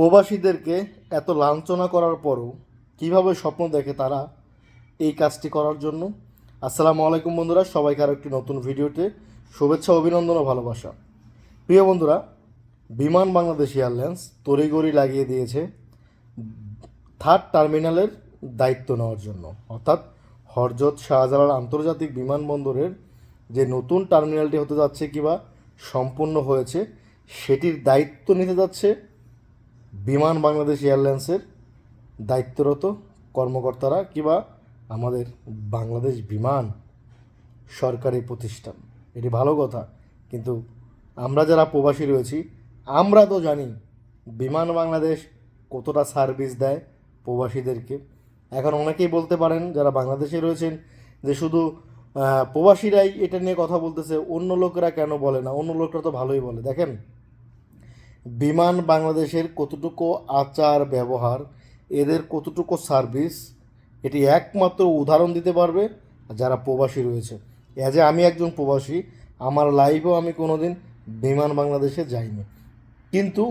প্রবাসীদেরকে এত লাঞ্ছনা করার পরও কিভাবে স্বপ্ন দেখে তারা এই কাজটি করার জন্য। আসসালামু আলাইকুম বন্ধুরা, সবাইকে আরও একটি নতুন ভিডিওতে শুভেচ্ছা, অভিনন্দন ও ভালোবাসা। প্রিয় বন্ধুরা, বিমান বাংলাদেশ এয়ারলাইন্স তড়িঘড়ি লাগিয়ে দিয়েছে থার্ড টার্মিনালের দায়িত্ব নেওয়ার জন্য, অর্থাৎ হযরত শাহজালাল আন্তর্জাতিক বিমানবন্দরের যে নতুন টার্মিনালটি হতে যাচ্ছে কিংবা সম্পূর্ণ হয়েছে, সেটির দায়িত্ব নিতে যাচ্ছে বিমান বাংলাদেশ এয়ারলাইন্সের দায়িত্বরত কর্মকর্তারা কিংবা আমাদের বাংলাদেশ বিমান সরকারি প্রতিষ্ঠান। এটি ভালো কথা, কিন্তু আমরা যারা প্রবাসী রয়েছি আমরা তো জানি বিমান বাংলাদেশ কতটা সার্ভিস দেয় প্রবাসীদেরকে। এখন অনেকেই বলতে পারেন যারা বাংলাদেশে রয়েছেন যে শুধু প্রবাসীরাই এটা নিয়ে কথা বলতেছে, অন্য লোকেরা কেন বলে না? অন্য লোকরা তো ভালোই বলে। দেখেন, বিমান বাংলাদেশের কতটুকু আচার ব্যবহার, এদের কতটুকু সার্ভিস, এটি একমাত্র উদাহরণ দিতে পারবে যারা প্রবাসী রয়েছে। অ্যাজ এ আমি একজন প্রবাসী, আমার লাইফেও আমি কোনো দিন বিমান বাংলাদেশে যাইনি, কিন্তু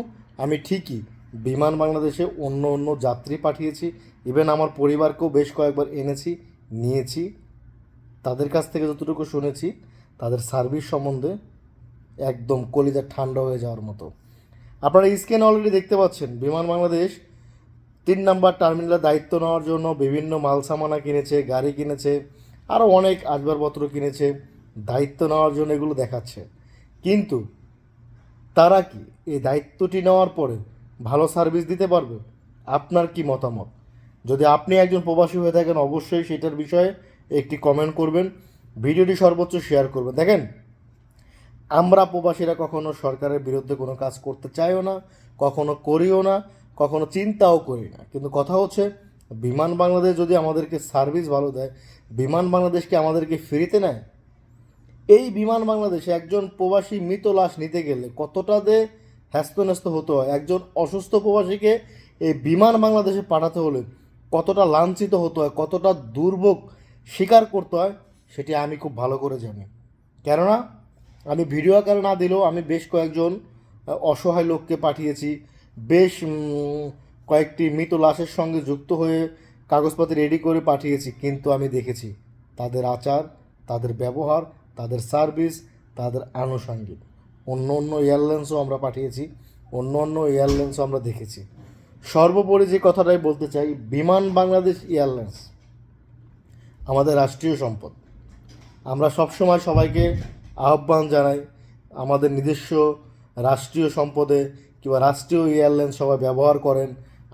আমি ঠিকই বিমান বাংলাদেশে অন্য অন্য যাত্রী পাঠিয়েছি, ইভেন আমার পরিবারকেও বেশ কয়েকবার এনেছি, নিয়েছি। তাদের কাছ থেকে যতটুকু শুনেছি তাদের সার্ভিস সম্বন্ধে একদম কলিজা ঠান্ডা হয়ে যাওয়ার মতো। আপনারা স্ক্রিনে অলরেডি দেখতে পাচ্ছেন বিমান বাংলাদেশ 3 নম্বর টার্মিনালের দায়িত্ব নেওয়ার জন্য বিভিন্ন মাল সামানা কিনেছে, গাড়ি কিনেছে, আরও অনেক আসবাবপত্র কিনেছে দায়িত্ব নেওয়ার জন্য, এগুলো দেখাচ্ছে। কিন্তু তারা কি এই দায়িত্বটি নেওয়ার পরে ভালো সার্ভিস দিতে পারবে? আপনার কি মতামত? যদি আপনি একজন প্রবাসী হয়ে থাকেন অবশ্যই সেটার বিষয়ে একটি কমেন্ট করবেন, ভিডিওটি সর্বোচ্চ শেয়ার করবেন। দেখেন, আমরা প্রবাসীরা কখনো সরকারের বিরুদ্ধে কোনো কাজ করতে চাইও না, কখনো করিও না, কখনো চিন্তাও করি না, কিন্তু কথা হচ্ছে বিমান বাংলাদেশ যদি আমাদেরকে সার্ভিস ভালো দেয়, বিমান বাংলাদেশকে আমাদেরকে ফ্রিতে নেয়। এই বিমান বাংলাদেশে একজন প্রবাসী মৃত লাশ নিতে গেলে কতটা যে হ্যাস্তন্যস্ত হতে হয়, একজন অসুস্থ প্রবাসীকে এই বিমান বাংলাদেশে পাঠাতে হলে কতটা লাঞ্ছিত হতে হয়, কতটা দুর্ভোগ স্বীকার করতে হয়, সেটি আমি খুব ভালো করে জানি। কেননা আমি ভিডিও আকারে না দিলেও আমি বেশ কয়েকজন অসহায় লোককে পাঠিয়েছি, বেশ কয়েকটি মৃত লাশের সঙ্গে যুক্ত হয়ে কাগজপত্র রেডি করে পাঠিয়েছি, কিন্তু আমি দেখেছি তাদের আচার, তাদের ব্যবহার, তাদের সার্ভিস, তাদের আনুষঙ্গিক। অন্য অন্য এয়ারলাইন্সও আমরা পাঠিয়েছি, অন্য অন্য এয়ারলাইন্সও আমরা দেখেছি। সর্বোপরি যে কথাটাই বলতে চাই, বিমান বাংলাদেশ এয়ারলাইন্স আমাদের রাষ্ট্রীয় সম্পদ। আমরা সবসময় সবাইকে আহ্বান জানাই আমাদের নিজস্ব রাষ্ট্রীয় সম্পদে কিংবা রাষ্ট্রীয় এয়ারলাইন্স সবাই ব্যবহার করেন,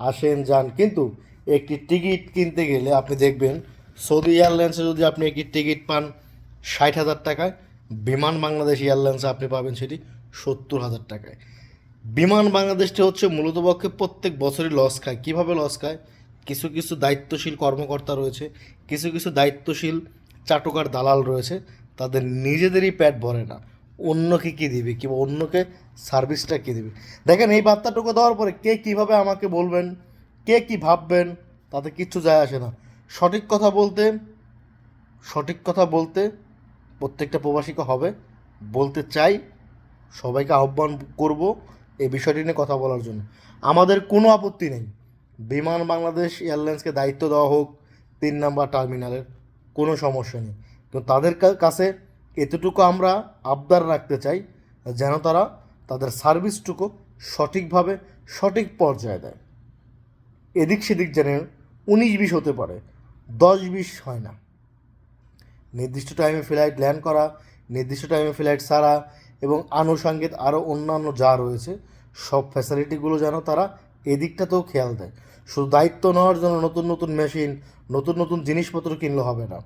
আসেন, যান। কিন্তু একটি টিকিট কিনতে গেলে আপনি দেখবেন সৌদি এয়ারলাইন্সে যদি আপনি একটি টিকিট পান 60,000 টাকায়, বিমান বাংলাদেশ এয়ারলাইন্সে আপনি পাবেন সেটি 70,000 টাকায়। বিমান বাংলাদেশটা হচ্ছে মূলত পক্ষে প্রত্যেক বছরই লস খায়। কীভাবে লস খায়? কিছু কিছু দায়িত্বশীল কর্মকর্তা রয়েছে, কিছু কিছু দায়িত্বশীল চাটুকার দালাল রয়েছে, তাদের নিজেদেরই পেট ভরে না, অন্যকে কী দিবে কিংবা অন্যকে সার্ভিসটা কী দিবে। দেখেন, এই বার্তাটুকু দেওয়ার পরে কে কীভাবে আমাকে বলবেন, কে কী ভাববেন, তাতে কিচ্ছু যায় আসে না। সঠিক কথা বলতে প্রত্যেকটা প্রবাসীকে হবে, বলতে চাই, সবাইকে আহ্বান করব এই বিষয়টি নিয়ে কথা বলার জন্য। আমাদের কোনো আপত্তি নেই বিমান বাংলাদেশ এয়ারলাইন্সকে দায়িত্ব দেওয়া হোক 3 নম্বর টার্মিনালের, কোনো সমস্যা নেই, কিন্তু তাদের কাছে এতটুকু আমরা আবদার রাখতে চাই যেন তারা তাদের সার্ভিসটুকু সঠিকভাবে সঠিক পর্যায়ে দেয়। এদিক সেদিক যেন 19-20 হতে পারে, 10-20 হয় না। নির্দিষ্ট টাইমে ফ্লাইট ল্যান্ড করা, নির্দিষ্ট টাইমে ফ্লাইট ছাড়া এবং আনুষঙ্গিক আরও অন্যান্য যা রয়েছে সব ফ্যাসিলিটিগুলো যেন তারা এদিকটাতেও খেয়াল দেয়। শুধু দায়িত্ব নেওয়ার জন্য নতুন নতুন মেশিন, নতুন নতুন জিনিসপত্র কিনলে হবে না,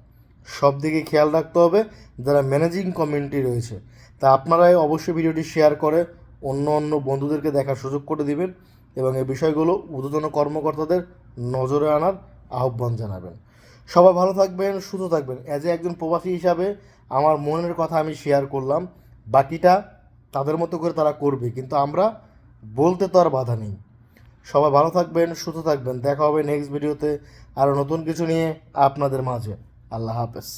সব দিকে খেয়াল রাখতে হবে যারা ম্যানেজিং কমিউনিটি রয়েছে। তা আপনারাই অবশ্যই ভিডিওটি শেয়ার করে অন্য অন্য বন্ধুদেরকে দেখার সুযোগ করে দিবেন এবং এই বিষয়গুলো ঊর্ধ্বতন কর্মকর্তাদের নজরে আনার আহ্বান জানাবেন। সবাই ভালো থাকবেন, সুস্থ থাকবেন। অ্যাজ এ একজন প্রবাসী হিসাবে আমার মনের কথা আমি শেয়ার করলাম, বাকিটা তাদের মতো করে তারা করবে, কিন্তু আমরা বলতে তো আর বাধা নেই। সবাই ভালো থাকবেন, সুস্থ থাকবেন। দেখা হবে নেক্সট ভিডিওতে আরও নতুন কিছু নিয়ে আপনাদের মাঝে। আল্লাহ হাফেজ।